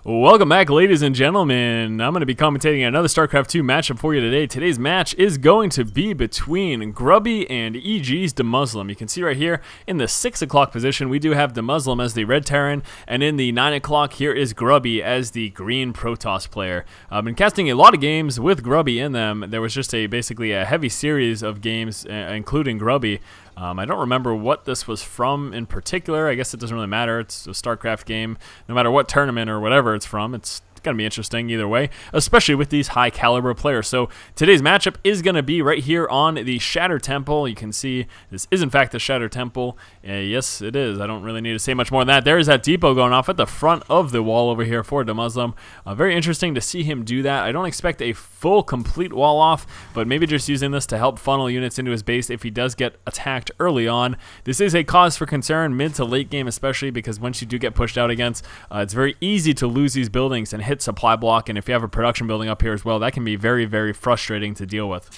Welcome back, ladies and gentlemen. I'm going to be commentating another StarCraft 2 matchup for you today. Today's match is going to be between Grubby and EG's DeMusliM. You can see right here in the 6 o'clock position, we do have DeMusliM as the red Terran, and in the 9 o'clock, here is Grubby as the green Protoss player. I've been casting a lot of games with Grubby in them. There was just basically a heavy series of games, including Grubby. I don't remember what this was from in particular. I guess it doesn't really matter. It's a StarCraft game. No matter what tournament or whatever it's from, it's going to be interesting either way, especially with these high caliber players. So today's matchup is going to be right here on the Shattered Temple. You can see this is in fact the Shattered Temple. Yes, it is. I don't really need to say much more than that. There is that depot going off at the front of the wall over here for DeMusliM. Very interesting to see him do that. I don't expect a full complete wall off, but maybe just using this to help funnel units into his base if he does get attacked early on. This is a cause for concern mid to late game, especially because once you do get pushed out against, it's very easy to lose these buildings and hit supply block, and if you have a production building up here as well, that can be very, very frustrating to deal with.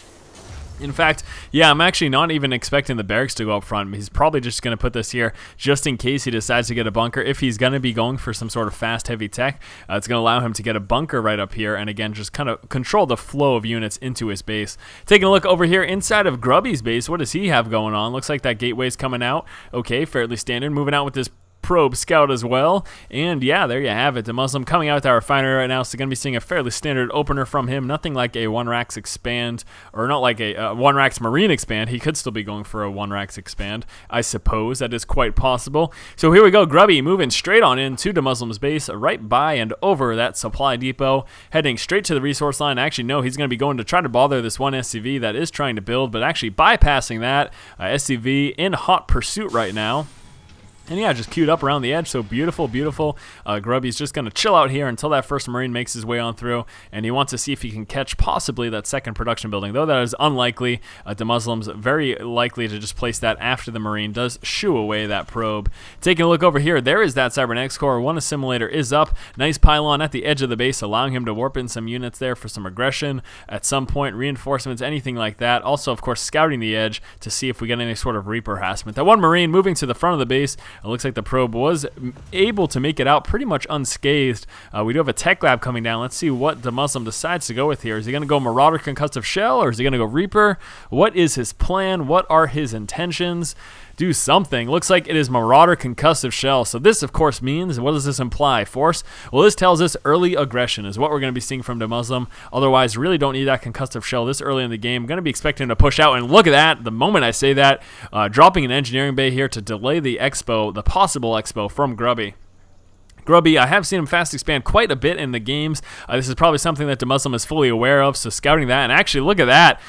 In fact, yeah, I'm actually not even expecting the barracks to go up front. He's probably just going to put this here just in case he decides to get a bunker. If he's going to be going for some sort of fast, heavy tech, it's going to allow him to get a bunker right up here and, again, just kind of control the flow of units into his base. Taking a look over here inside of Grubby's base, what does he have going on? Looks like that gateway's coming out. Okay, fairly standard. Moving out with this probe scout as well, and yeah, there you have it. DeMusliM coming out with our refinery right now, so going to be seeing a fairly standard opener from him. Nothing like a 1-Rax expand, or not like a 1-Rax Marine expand. He could still be going for a 1-Rax expand, I suppose. That is quite possible. So here we go, Grubby moving straight on into DeMusliM's base, right by and over that supply depot, heading straight to the resource line. Actually, no, he's going to be going to try to bother this one SCV that is trying to build, but actually bypassing that. SCV in hot pursuit right now. And yeah, just queued up around the edge, so beautiful, beautiful. Grubby's just going to chill out here until that first Marine makes his way on through, and he wants to see if he can catch possibly that second production building, though that is unlikely. DeMusliM's very likely to just place that after the Marine does shoo away that probe. Taking a look over here, there is that Cybernetics core. One assimilator is up. Nice pylon at the edge of the base, allowing him to warp in some units there for some aggression at some point, reinforcements, anything like that. Also, of course, scouting the edge to see if we get any sort of Reaper harassment. That one Marine moving to the front of the base. It looks like the probe was able to make it out pretty much unscathed. We do have a tech lab coming down. Let's see what DeMusliM decides to go with here. Is he going to go Marauder Concussive Shell, or is he going to go Reaper? What is his plan? What are his intentions? Do something. Looks like it is Marauder Concussive Shell. So this, of course, means, what does this imply? Force? Well, this tells us early aggression is what we're going to be seeing from DeMusliM. Otherwise, really don't need that Concussive Shell this early in the game. Going to be expecting him to push out, and look at that. The moment I say that, dropping an engineering bay here to delay the expo, the possible expo from Grubby. Grubby, I have seen him fast expand quite a bit in the games. This is probably something that DeMusliM is fully aware of, so scouting that, and actually look at that.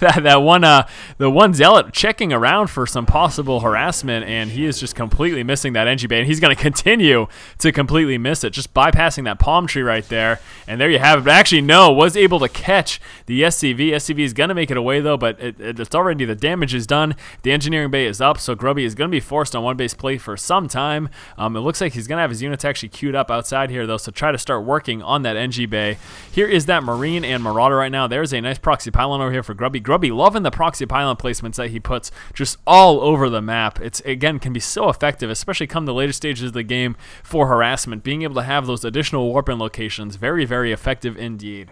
The one Zealot checking around for some possible harassment, and he is just completely missing that Engie Bay, and he's going to continue to completely miss it, just bypassing that palm tree right there, and there you have it. But actually, no, was able to catch the SCV. SCV is going to make it away, though, but it's already, the damage is done. The engineering bay is up, so Grubby is going to be forced on one base play for some time. It looks like he's going to have his units actually queued up outside here, though, so try to start working on that NG bay. Here is that Marine and Marauder right now. There's a nice proxy pylon over here for Grubby. Grubby loving the proxy pylon placements that he puts just all over the map. It's, again, can be so effective, especially come the later stages of the game for harassment. Being able to have those additional warp-in locations, very, very effective indeed.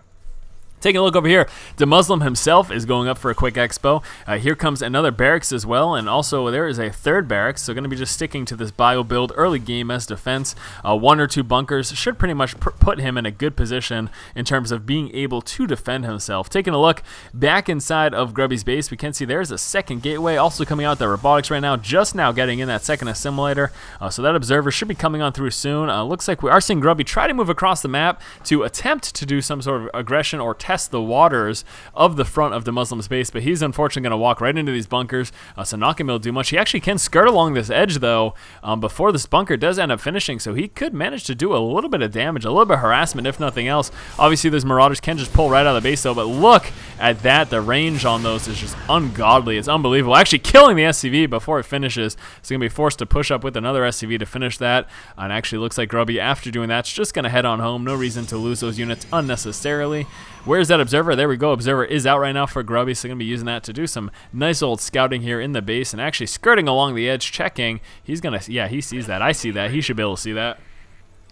Taking a look over here, DeMusliM himself is going up for a quick expo. Here comes another barracks as well, and also there is a third barracks, so going to be just sticking to this bio build early game as defense. 1 or 2 bunkers should pretty much put him in a good position in terms of being able to defend himself. Taking a look back inside of Grubby's base, we can see there's a second gateway also coming out, the robotics right now, just now getting in that second assimilator, so that observer should be coming on through soon. Looks like we are seeing Grubby try to move across the map to attempt to do some sort of aggression or test the waters of the front of DeMusliM's base, but he's unfortunately going to walk right into these bunkers, so not going to be able to do much. He actually can skirt along this edge, though, before this bunker does end up finishing, so he could manage to do a little bit of damage, a little bit of harassment, if nothing else. Obviously, those Marauders can just pull right out of the base, though, but look at that. The range on those is just ungodly. It's unbelievable. Actually killing the SCV before it finishes. So he's going to be forced to push up with another SCV to finish that, and actually looks like Grubby, after doing that, is just going to head on home. No reason to lose those units unnecessarily. Where's that observer? There we go. Observer is out right now for Grubby, so going to be using that to do some nice old scouting here in the base and actually skirting along the edge, checking. He's going to, yeah, he sees that. I see that. He should be able to see that.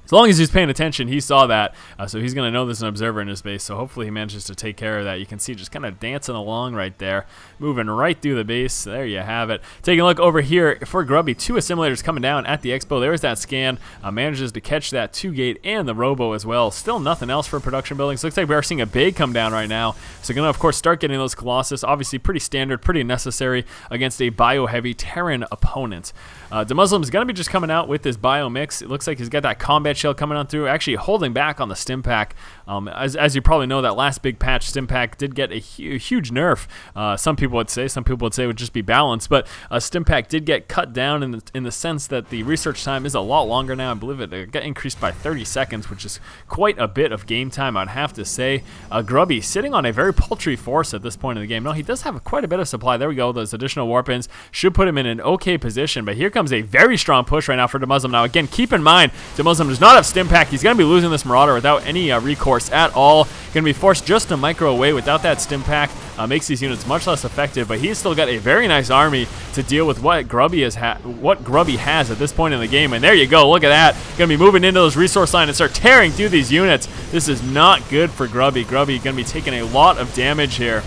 As long as he's paying attention, he saw that, so he's going to know there's an observer in his base, so hopefully he manages to take care of that. You can see just kind of dancing along right there, moving right through the base. There you have it. Taking a look over here for Grubby, 2 assimilators coming down at the expo. There's that scan. Manages to catch that 2-gate and the robo as well. Still nothing else for production buildings. Looks like we are seeing a Bay come down right now, so going to, of course, start getting those Colossus. Obviously pretty standard, pretty necessary against a bio-heavy Terran opponent. DeMusliM is going to be just coming out with this bio mix. It looks like he's got that combat shell coming on through, actually holding back on the stim pack. As you probably know, that last big patch stim pack did get a huge nerf. Some people would say it would just be balanced, but stim pack did get cut down in the sense that the research time is a lot longer now. I believe it got increased by 30 seconds, which is quite a bit of game time, I'd have to say. Grubby sitting on a very paltry force at this point in the game. No, he does have quite a bit of supply. There we go. Those additional warp-ins should put him in an okay position, but here comes a very strong push right now for DeMusliM. Now, again, keep in mind, DeMusliM does not have stim pack. He's going to be losing this Marauder without any recourse at all. Going to be forced just to micro away without that stim pack. Makes these units much less effective, but he's still got a very nice army to deal with what Grubby has at this point in the game. And there you go. Look at that. Going to be moving into those resource lines and start tearing through these units. This is not good for Grubby. Grubby going to be taking a lot of damage here.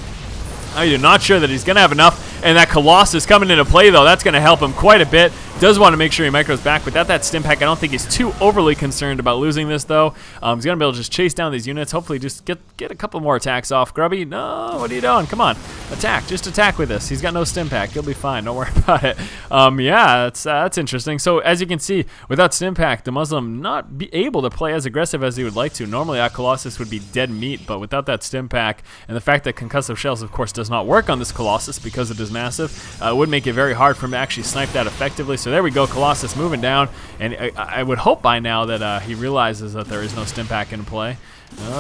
I'm not sure that he's going to have enough. And that Colossus coming into play, though, that's going to help him quite a bit. Does want to make sure he micros back. Without that stim pack, I don't think he's too overly concerned about losing this, though. He's going to be able to just chase down these units. Hopefully just get a couple more attacks off. Grubby, no, what are you doing? Come on. Attack. Just attack with this. He's got no stim pack. He'll be fine. Don't worry about it. Yeah, that's interesting. So, as you can see, without stim pack, DeMusliM not be able to play as aggressive as he would like to. Normally, that Colossus would be dead meat, but without that stim pack, and the fact that concussive shells, of course, does not work on this Colossus because it is massive, would make it very hard for him to actually snipe that effectively. So there we go, Colossus moving down, and I would hope by now that he realizes that there is no stim pack in play.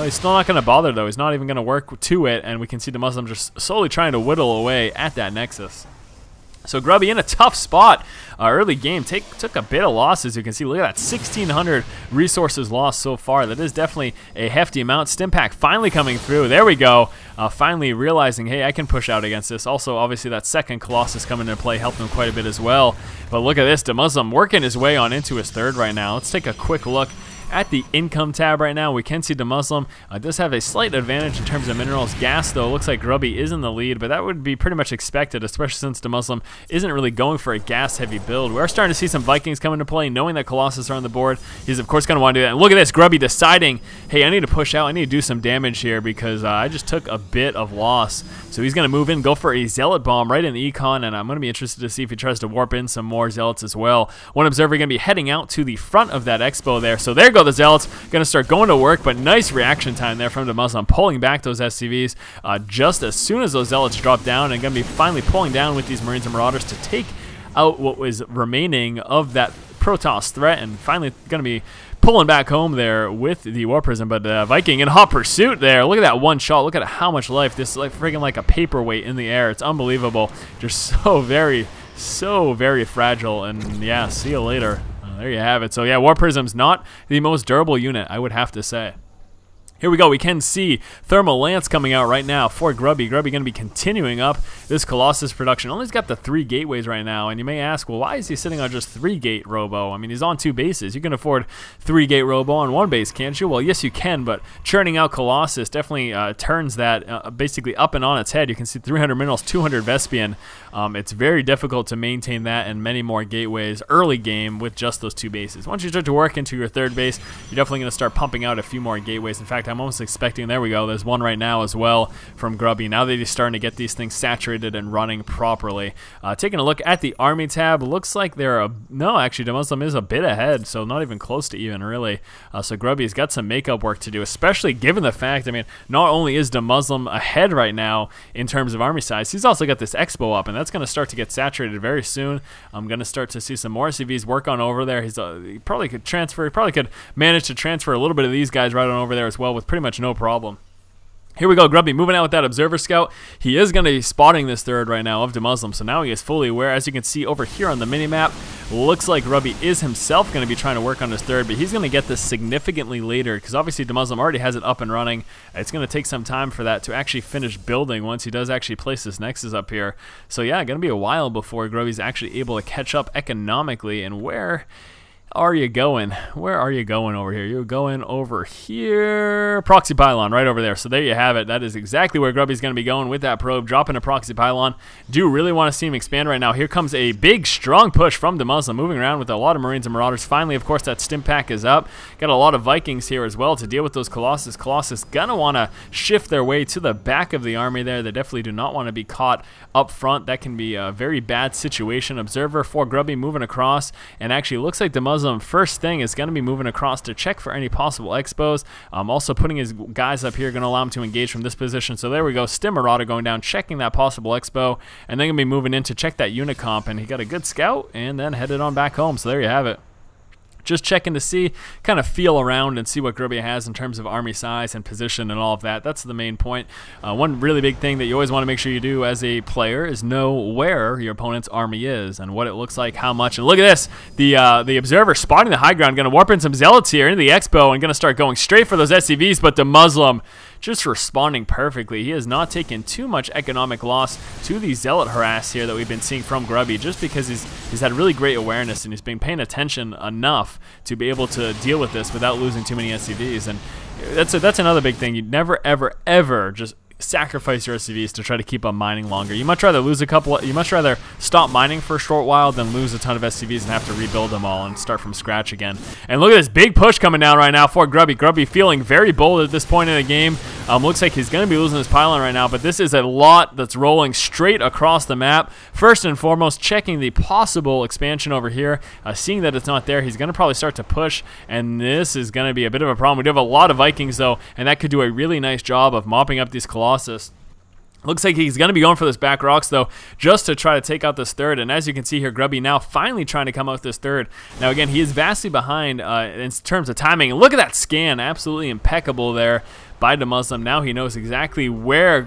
He's still not going to bother, though. He's not even going to work to it, and we can see DeMusliM just slowly trying to whittle away at that Nexus. So Grubby in a tough spot. Early game took a bit of losses. You can see, look at that, 1,600 resources lost so far. That is definitely a hefty amount. Stim pack finally coming through. There we go. Finally realizing, hey, I can push out against this. Also, obviously, that second Colossus coming into play helped him quite a bit as well. But look at this, DeMusliM working his way on into his third right now. Let's take a quick look at the income tab right now. We can see DeMusliM does have a slight advantage in terms of minerals. Gas, though, looks like Grubby is in the lead, but that would be pretty much expected, especially since DeMusliM isn't really going for a gas-heavy build. We are starting to see some Vikings come into play, knowing that Colossus are on the board. He's, of course, going to want to do that. And look at this, Grubby deciding, hey, I need to push out. I need to do some damage here because I just took a bit of loss. So he's going to move in, go for a Zealot Bomb right in the econ, and I'm going to be interested to see if he tries to warp in some more Zealots as well. One observer going to be heading out to the front of that expo there. So there go the Zealots. Going to start going to work, but nice reaction time there from DeMusliM, pulling back those SCVs just as soon as those Zealots drop down, and going to be finally pulling down with these Marines and Marauders to take out what was remaining of that Protoss threat, and finally going to be pulling back home there with the War Prism. But Viking in hot pursuit there. Look at that one shot. Look at how much life. This is like freaking like a paperweight in the air. It's unbelievable. Just so very fragile. And yeah, see you later. There you have it. So yeah, War Prism's not the most durable unit, I would have to say. Here we go. We can see Thermal Lance coming out right now for Grubby. Grubby going to be continuing up this Colossus production. Only's got the 3 gateways right now, and you may ask, well, why is he sitting on just 3-gate robo? I mean, he's on 2 bases. You can afford 3-gate robo on 1 base, can't you? Well, yes, you can, but churning out Colossus definitely turns that basically up and on its head. You can see 300 minerals, 200 Vespian. It's very difficult to maintain that and many more gateways early game with just those 2 bases. Once you start to work into your 3rd base, you're definitely going to start pumping out a few more gateways. In fact, I'm almost expecting, there we go, there's one right now as well from Grubby. Now that he's starting to get these things saturated and running properly. Taking a look at the army tab, looks like they're no, actually DeMusliM is a bit ahead, so not even close to even, really. So Grubby's got some makeup work to do, especially given the fact, I mean, not only is DeMusliM ahead right now in terms of army size, he's also got this expo up, and that's going to start to get saturated very soon. I'm going to start to see some more CVs work on over there. He probably could transfer, he probably could manage to transfer a little bit of these guys right on over there as well with pretty much no problem. Here we go, Grubby moving out with that Observer Scout. He is going to be spotting this 3rd right now of DeMusliM, so now he is fully aware. As you can see over here on the minimap, looks like Grubby is himself going to be trying to work on his 3rd, but he's going to get this significantly later because obviously DeMusliM already has it up and running. It's going to take some time for that to actually finish building once he does actually place this Nexus up here. So yeah, going to be a while before Grubby's actually able to catch up economically, and where are you going? Where are you going over here? You're going over here. Proxy pylon right over there. So there you have it. That is exactly where Grubby's going to be going with that probe. Dropping a proxy pylon. Do really want to see him expand right now. Here comes a big, strong push from DeMusliM. Moving around with a lot of Marines and Marauders. Finally, of course, that stim pack is up. Got a lot of Vikings here as well to deal with those Colossus. Colossus going to want to shift their way to the back of the army there. They definitely do not want to be caught up front. That can be a very bad situation. Observer for Grubby moving across. And actually looks like DeMusliM first thing is going to be moving across to check for any possible expos. Also putting his guys up here, going to allow him to engage from this position. So there we go. Stim Marauder going down, checking that possible expo, and then going to be moving in to check that unit comp. And he got a good scout and then headed on back home. So there you have it. Just checking to see, kind of feel around and see what Grubby has in terms of army size and position and all of that. That's the main point. One really big thing that you always want to make sure you do as a player is know where your opponent's army is and what it looks like, how much. And look at this. The observer spotting the high ground, going to warp in some zealots here into the expo and going to start going straight for those SCVs, but DeMusliM just responding perfectly. He has not taken too much economic loss to the zealot harass here that we've been seeing from Grubby, just because he's had really great awareness and he's been paying attention enough to be able to deal with this without losing too many SCVs. And that's another big thing. You never, ever, ever just sacrifice your SCVs to try to keep on mining longer. You much rather lose a couple. You much rather stop mining for a short while than lose a ton of SCVs and have to rebuild them all and start from scratch again. And look at this big push coming down right now for Grubby. Grubby feeling very bold at this point in the game. Looks like he's going to be losing his pylon right now, but this is a lot that's rolling straight across the map. First and foremost, checking the possible expansion over here. Seeing that it's not there, he's going to probably start to push, and this is going to be a bit of a problem. We do have a lot of Vikings, though, and that could do a really nice job of mopping up these Colossus. Looks like he's going to be going for this back rocks, though, just to try to take out this third. And as you can see here, Grubby now finally trying to come out with this third. Now, again, he is vastly behind in terms of timing. And look at that scan. Absolutely impeccable there by DeMusliM. Now he knows exactly where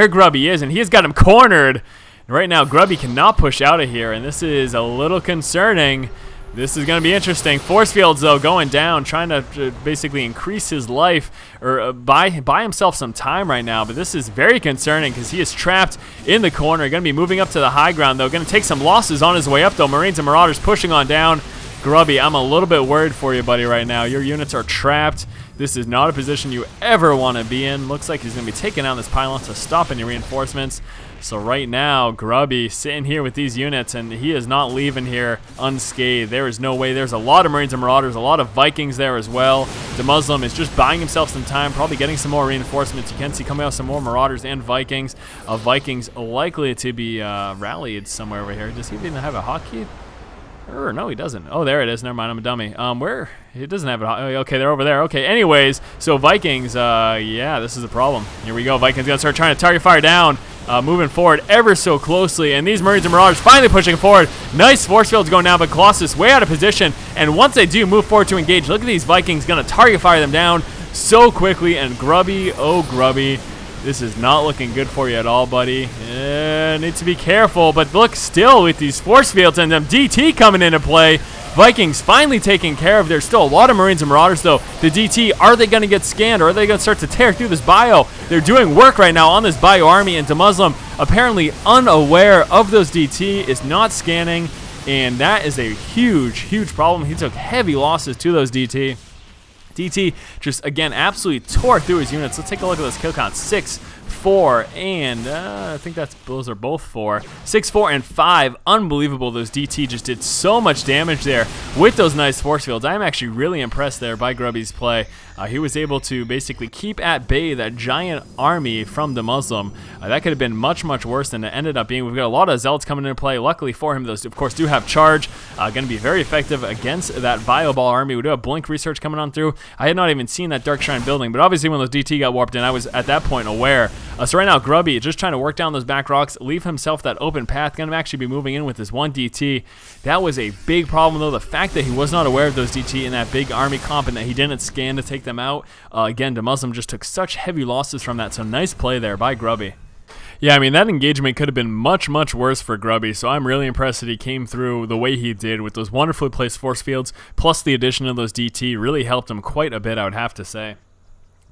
Grubby is, and he has got him cornered. Right now, Grubby cannot push out of here, and this is a little concerning. This is going to be interesting. Force fields, though, going down, trying to basically increase his life or buy himself some time right now. But this is very concerning because he is trapped in the corner. Going to be moving up to the high ground, though. Going to take some losses on his way up, though. Marines and Marauders pushing on down. Grubby, I'm a little bit worried for you, buddy, right now. Your units are trapped. This is not a position you ever want to be in. Looks like he's going to be taking down this pylon to stop any reinforcements. So right now, Grubby sitting here with these units, and he is not leaving here unscathed. There is no way. There's a lot of Marines and Marauders, a lot of Vikings there as well. DeMusliM is just buying himself some time, probably getting some more reinforcements. You can see coming out some more Marauders and Vikings. Vikings likely to be rallied somewhere over here. Does he even have a hotkey? No, he doesn't. Oh, there it is. Never mind, I'm a dummy. Where? He doesn't have it. Okay, they're over there. Okay, anyways, so Vikings, yeah, this is a problem. Here we go. Vikings gonna start trying to target fire down. Moving forward ever so closely, and these Marines and Marauders finally pushing forward. Nice force fields going down, but Colossus way out of position, and once they do move forward to engage, look at these Vikings gonna target fire them down so quickly, and Grubby, oh Grubby, this is not looking good for you at all, buddy. Need to be careful, but look, still with these force fields and them DT coming into play, Vikings finally taken care of. There's still a lot of Marines and Marauders, though. The DT, are they going to get scanned, or are they going to start to tear through this bio? They're doing work right now on this bio army, and DeMusliM, apparently unaware of those DT, is not scanning, and that is a huge, huge problem. He took heavy losses to those DT. DT just, again, absolutely tore through his units. Let's take a look at this kill count. 6, 4, and I think those are both 4. 6, 4, and 5. Unbelievable. Those DT just did so much damage there with those nice force fields. I'm actually really impressed there by Grubby's play. He was able to basically keep at bay that giant army from DeMusliM. That could have been much, much worse than it ended up being. We've got a lot of zealots coming into play. Luckily for him, those, of course, do have charge. Going to be very effective against that Bioball army. We do have Blink research coming on through. I had not even seen that Dark Shrine building, but obviously when those DT got warped in, I was at that point aware. So right now, Grubby just trying to work down those back rocks, leave himself that open path. Going to actually be moving in with his one DT. That was a big problem, though. The fact that he was not aware of those DT in that big army comp and that he didn't scan to take them out. Again, DeMusliM just took such heavy losses from that. So nice play there by Grubby. Yeah, I mean, that engagement could have been much, much worse for Grubby, so I'm really impressed that he came through the way he did with those wonderfully placed force fields, plus the addition of those DT really helped him quite a bit, I would have to say.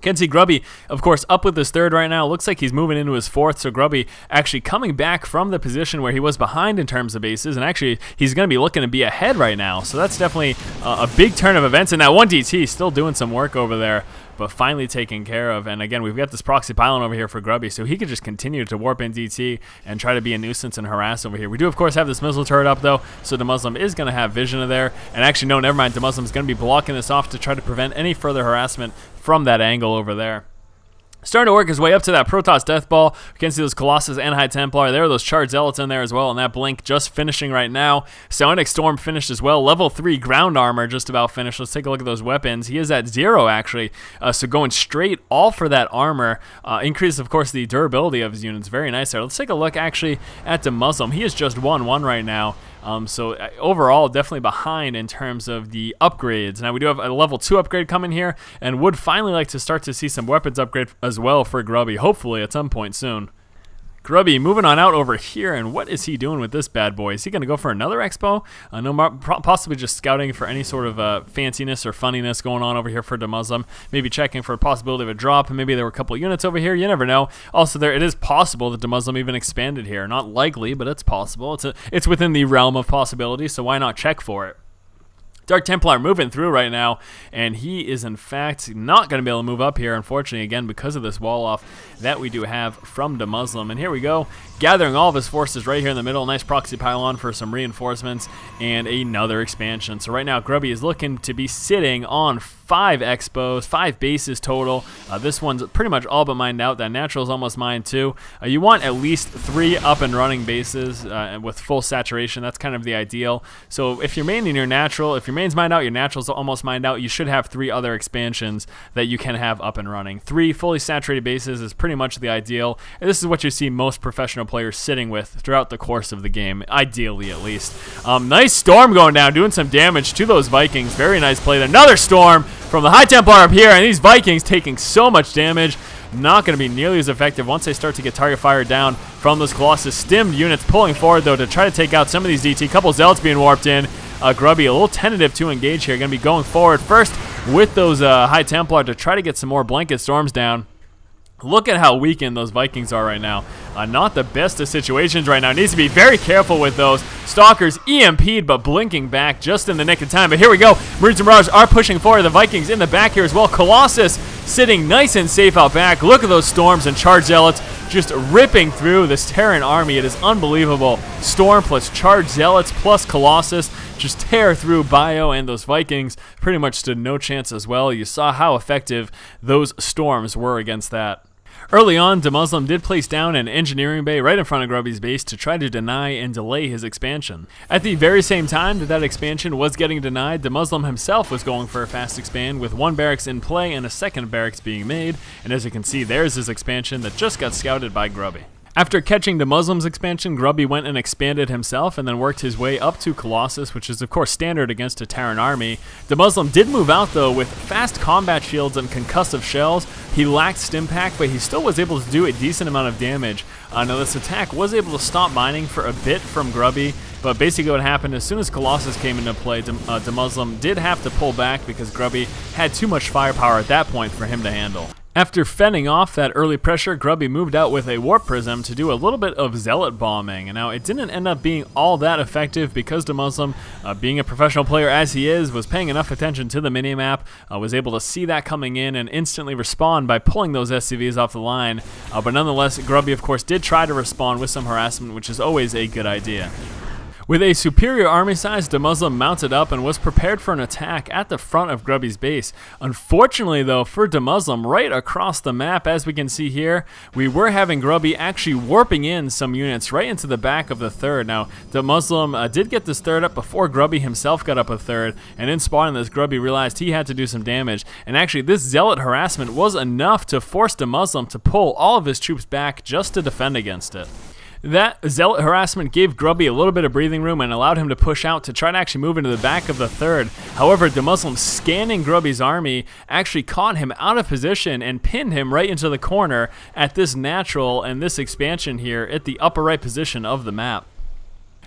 Can see Grubby, of course, up with his third right now. Looks like he's moving into his fourth, so Grubby actually coming back from the position where he was behind in terms of bases, and actually he's going to be looking to be ahead right now. So that's definitely a big turn of events, and that 1DT still doing some work over there, but finally taken care of. And again, we've got this proxy pylon over here for Grubby, so he could just continue to warp in DT and try to be a nuisance and harass over here. We do, of course, have this missile turret up, though, so DeMusliM is going to have vision of there. And actually, no, never mind. DeMusliM is going to be blocking this off to try to prevent any further harassment from that angle over there. Starting to work his way up to that Protoss Death Ball. We can see those Colossus and High Templar. There are those Charged Zealots in there as well, and that Blink just finishing right now. Psionic Storm finished as well. Level 3 ground armor just about finished. Let's take a look at those weapons. He is at 0, actually, so going straight all for that armor. Increases, of course, the durability of his units. Very nice there. Let's take a look, actually, at DeMusliM. He is just 1-1 right now. So overall, definitely behind in terms of the upgrades. Now we do have a level 2 upgrade coming here, and would finally like to start to see some weapons upgrade as well for Grubby, hopefully at some point soon. Grubby moving on out over here, and what is he doing with this bad boy? Is he going to go for another expo? No, possibly just scouting for any sort of fanciness or funniness going on over here for DeMusliM. Maybe checking for a possibility of a drop. Maybe there were a couple units over here. You never know. Also, it is possible that DeMusliM even expanded here. Not likely, but it's possible. It's within the realm of possibility, so why not check for it? Dark Templar moving through right now, and he is in fact not going to be able to move up here, unfortunately, again, because of this wall off that we do have from DeMusliM. And here we go, gathering all of his forces right here in the middle. Nice proxy pylon for some reinforcements and another expansion. So right now, Grubby is looking to be sitting on 5 expos, 5 bases total. This one's pretty much all but mined out. That natural is almost mined too. You want at least 3 up and running bases with full saturation. That's kind of the ideal. So if you're maining your natural, if your main's mined out, your natural's almost mined out, you should have 3 other expansions that you can have up and running. 3 fully saturated bases is pretty much the ideal. And this is what you see most professional players sitting with throughout the course of the game, ideally at least. Nice storm going down, doing some damage to those Vikings. Very nice play there. Another storm from the High Templar up here, and these Vikings taking so much damage. Not going to be nearly as effective once they start to get target fire down from those Colossus stimmed units. Pulling forward, though, to try to take out some of these DT. Couple Zealots being warped in. Grubby a little tentative to engage here. Going to be going forward first with those High Templar to try to get some more blanket storms down. Look at how weakened those Vikings are right now. Not the best of situations right now. Needs to be very careful with those. Stalkers EMP'd, but blinking back just in the nick of time. But here we go. Marines and Marauders are pushing forward. The Vikings in the back here as well. Colossus sitting nice and safe out back. Look at those Storms and Charged Zealots just ripping through this Terran army. It is unbelievable. Storm plus Charged Zealots plus Colossus just tear through Bio, and those Vikings pretty much stood no chance as well. You saw how effective those Storms were against that. Early on, DeMusliM did place down an engineering bay right in front of Grubby's base to try to deny and delay his expansion. At the very same time that expansion was getting denied, DeMusliM himself was going for a fast expand with 1 barracks in play and a 2nd barracks being made, and as you can see, there's his expansion that just got scouted by Grubby. After catching DeMusliM's expansion, Grubby went and expanded himself and then worked his way up to Colossus, which is of course standard against a Terran army. DeMusliM did move out though with fast combat shields and concussive shells. He lacked stim pack, but he still was able to do a decent amount of damage. Now this attack was able to stop mining for a bit from Grubby, but basically what happened, as soon as Colossus came into play, DeMusliM did have to pull back because Grubby had too much firepower at that point for him to handle. After fending off that early pressure, Grubby moved out with a Warp Prism to do a little bit of Zealot bombing. And now it didn't end up being all that effective because DeMusliM, being a professional player as he is, was paying enough attention to the minimap, was able to see that coming in and instantly respond by pulling those SCVs off the line. But nonetheless, Grubby of course did try to respond with some harassment, which is always a good idea. With a superior army size, DeMusliM mounted up and was prepared for an attack at the front of Grubby's base. Unfortunately, though, for DeMusliM, right across the map, as we can see here, we were having Grubby actually warping in some units right into the back of the 3rd. Now, DeMusliM did get this 3rd up before Grubby himself got up a 3rd, and in spawning this, Grubby realized he had to do some damage. And actually, this Zealot harassment was enough to force DeMusliM to pull all of his troops back just to defend against it. That Zealot harassment gave Grubby a little bit of breathing room and allowed him to push out to try to actually move into the back of the 3rd. However, DeMusliM scanning Grubby's army actually caught him out of position and pinned him right into the corner at this natural and this expansion here at the upper right position of the map.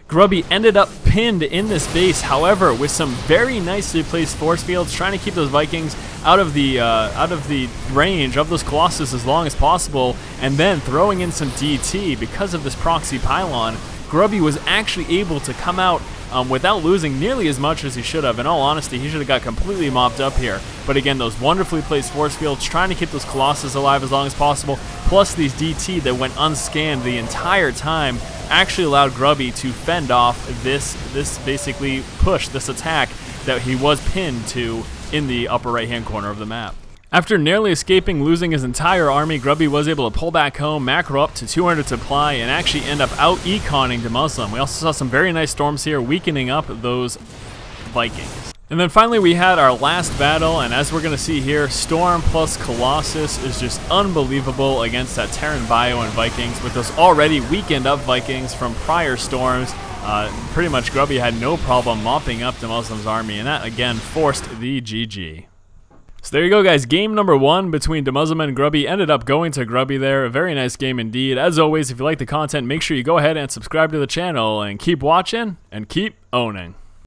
Grubby ended up pinned in this base, however, with some very nicely placed force fields, trying to keep those Vikings out of the range of those Colossus as long as possible, and then throwing in some DT because of this proxy pylon. Grubby was actually able to come out without losing nearly as much as he should have. In all honesty, he should have got completely mopped up here. But again, those wonderfully placed force fields, trying to keep those Colossus alive as long as possible, plus these DT that went unscanned the entire time, actually allowed Grubby to fend off this basically push, this attack that he was pinned to in the upper right-hand corner of the map. After nearly escaping losing his entire army, Grubby was able to pull back home, macro up to 200 supply, and actually end up out-econing DeMusliM. We also saw some very nice storms here, weakening up those Vikings. And then finally we had our last battle, and as we're going to see here, Storm plus Colossus is just unbelievable against that Terran Bio and Vikings, with those already weakened up Vikings from prior storms. Pretty much Grubby had no problem mopping up DeMusliM's army, and that again forced the GG. So there you go, guys. Game number 1 between DeMusliM and Grubby ended up going to Grubby there. A very nice game indeed. As always, if you like the content, make sure you go ahead and subscribe to the channel, and keep watching and keep owning.